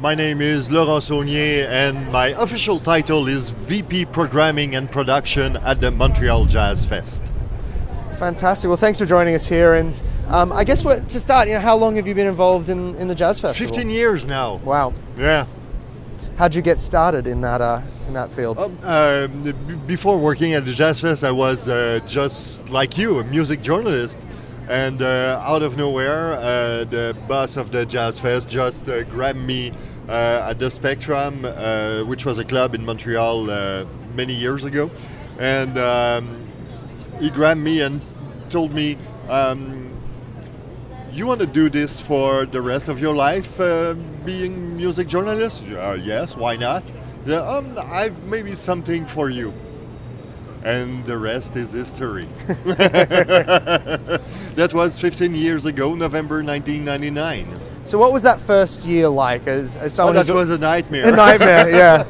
My name is Laurent Saulnier, and my official title is VP Programming and Production at the Montreal Jazz Fest. Fantastic. Well, thanks for joining us here. And I guess to start, how long have you been involved in the Jazz Festival? 15 years now. Wow. Yeah. How'd you get started in that field? Before working at the Jazz Fest, I was just like you, a music journalist. And out of nowhere, the boss of the Jazz Fest just grabbed me at the Spectrum, which was a club in Montreal many years ago. And he grabbed me and told me, you want to do this for the rest of your life, being music journalist? Yes, why not? I've maybe something for you. And the rest is history. That was 15 years ago, November 1999. So what was that first year like as someone that was a nightmare. A nightmare, yeah.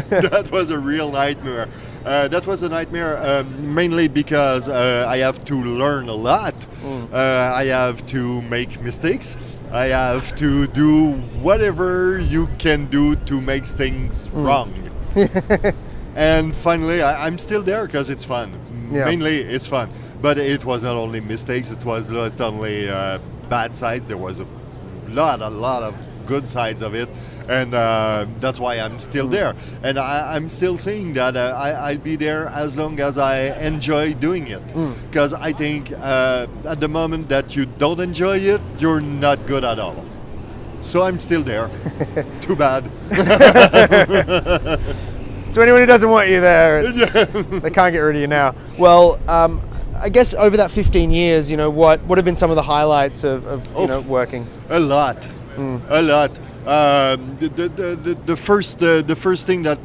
That was a real nightmare. That was a nightmare mainly because I have to learn a lot. I have to make mistakes. I have to do whatever you can do to make things wrong. And finally, I'm still there because it's fun. Yeah. Mainly, it's fun. But it was not only mistakes, it was not only bad sides. There was a lot of good sides of it. And that's why I'm still there. And I'm still saying that I'll be there as long as I enjoy doing it. Because I think at the moment that you don't enjoy it, you're not good at all. So I'm still there. Too bad. To anyone who doesn't want you there, they can't get rid of you now. Well, I guess over that 15 years, what have been some of the highlights of working? A lot. The first thing that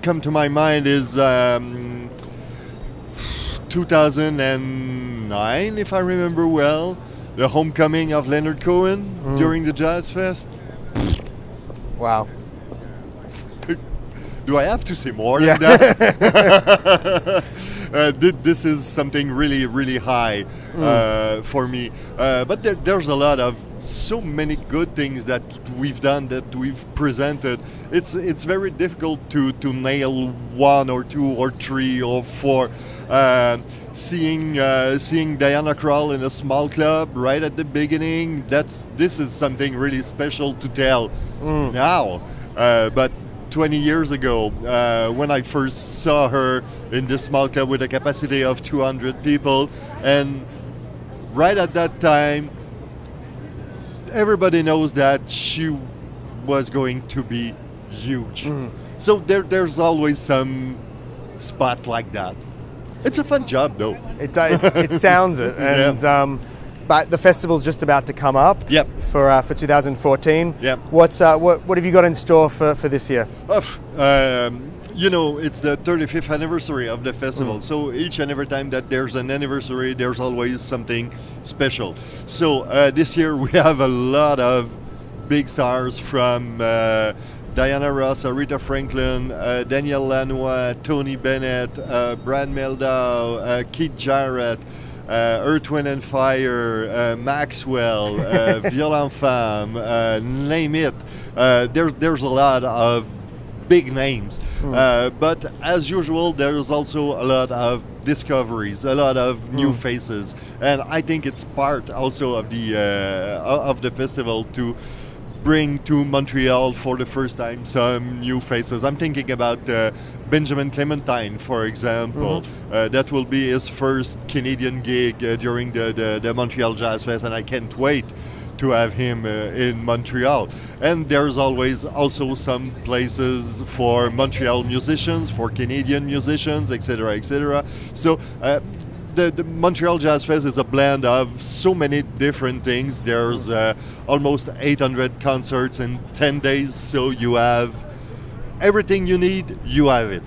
come to my mind is 2009, if I remember well, the homecoming of Leonard Cohen during the Jazz Fest. Wow. Do I have to say more than that? This is something really, really high for me. But there's a lot of so many good things that we've done, that we've presented. It's very difficult to nail one or two or three or four. Seeing Diana Krall in a small club right at the beginning, this is something really special to tell now. But 20 years ago, when I first saw her in this small club with a capacity of 200 people, and right at that time, everybody knows that she was going to be huge. So there's always some spot like that. It's a fun job, though. It sounds it, and yeah. But the festival's just about to come up. Yep. For 2014. Yep. What have you got in store for this year? It's the 35th anniversary of the festival. So each and every time that there's an anniversary, there's always something special. So this year we have a lot of big stars from Diana Ross, Aretha Franklin, Daniel Lanois, Tony Bennett, Brad Mehldau, Keith Jarrett, Earth, Wind and Fire, Maxwell, Violent Femme, name it. There's a lot of big names. But as usual, there's also a lot of discoveries, a lot of new faces. And I think it's part also of the festival to bring to Montreal for the first time some new faces. I'm thinking about Benjamin Clementine, for example. That will be his first Canadian gig during the Montreal Jazz Fest, and I can't wait to have him in Montreal. And there's always also some places for Montreal musicians, for Canadian musicians, etc., etc. So the Montreal Jazz Fest is a blend of so many different things. There's almost 800 concerts in 10 days, so you have everything you need, you have it.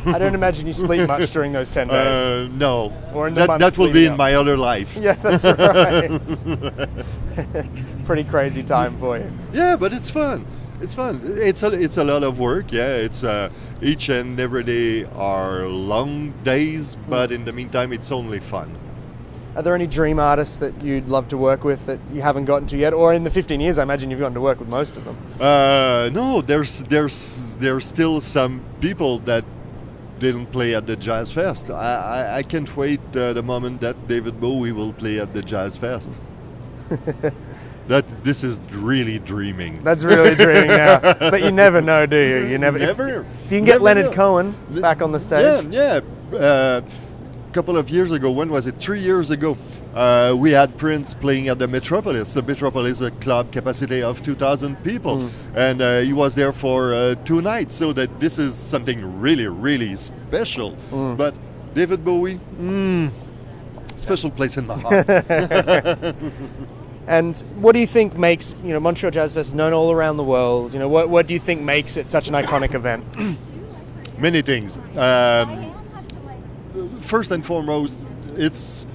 I don't imagine you sleep much during those 10 days. No. Or in the that will be in my other life. Yeah, that's right. Pretty crazy time for you. Yeah, but it's fun. It's fun. It's a lot of work. Yeah, it's each and every day are long days, but in the meantime, it's only fun. Are there any dream artists that you'd love to work with that you haven't gotten to yet? Or in the 15 years, I imagine you've gotten to work with most of them. No, there's still some people that didn't play at the Jazz Fest. I can't wait the moment that David Bowie will play at the Jazz Fest. This is really dreaming. That's really dreaming now. But you never know, do you? You never. Never. If you can get Leonard Cohen back on the stage. Yeah. Couple of years ago, when was it? 3 years ago, we had Prince playing at the Metropolis. The Metropolis is a club capacity of 2,000 people, and he was there for 2 nights. So that this is something really, really special. But David Bowie, special place in my heart. And what do you think makes Montreal Jazz Fest known all around the world? What do you think makes it such an iconic event? Many things. First and foremost, it's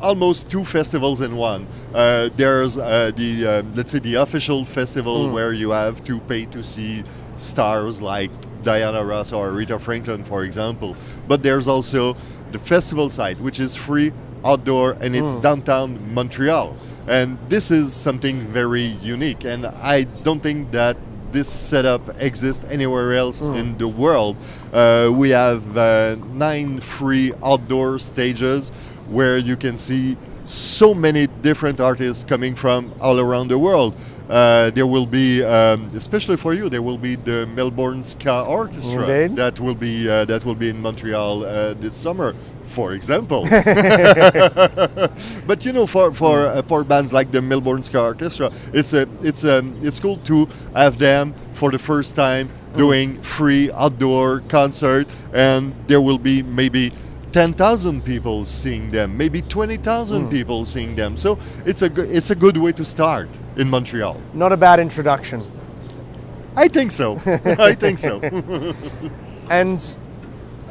almost 2 festivals in one. There's let's say the official festival where you have to pay to see stars like Diana Ross or Aretha Franklin, for example. But there's also the festival side, which is free, outdoor, and it's downtown Montreal. And this is something very unique, and I don't think that this setup exists anywhere else in the world. We have 9 free outdoor stages where you can see so many different artists coming from all around the world. There will be, especially for you, there will be the Melbourne Ska Orchestra that will be in Montreal this summer, for example. But for bands like the Melbourne Ska Orchestra, it's cool to have them for the first time doing free outdoor concert, and there will be maybe 10,000 people seeing them, maybe 20,000 people seeing them. So it's a good way to start in Montreal. Not a bad introduction. I think so. I think so. And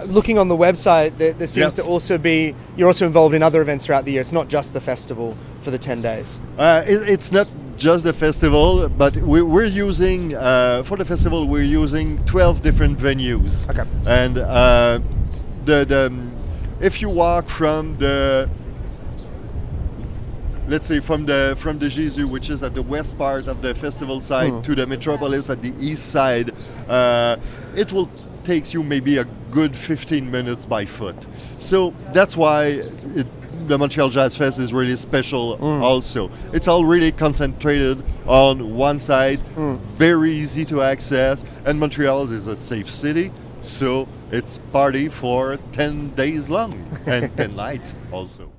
looking on the website, there seems to also be, you're also involved in other events throughout the year. It's not just the festival for the 10 days. It's not just the festival, but we're using, for the festival, we're using 12 different venues. Okay. And if you walk from let's say from the Jésus, which is at the west part of the festival side, to the Metropolis at the east side, it will take you maybe a good 15 minutes by foot. So that's why the Montreal Jazz Fest is really special also. It's all really concentrated on one side, very easy to access, and Montreal is a safe city. So it's party for 10 days long and 10 nights also.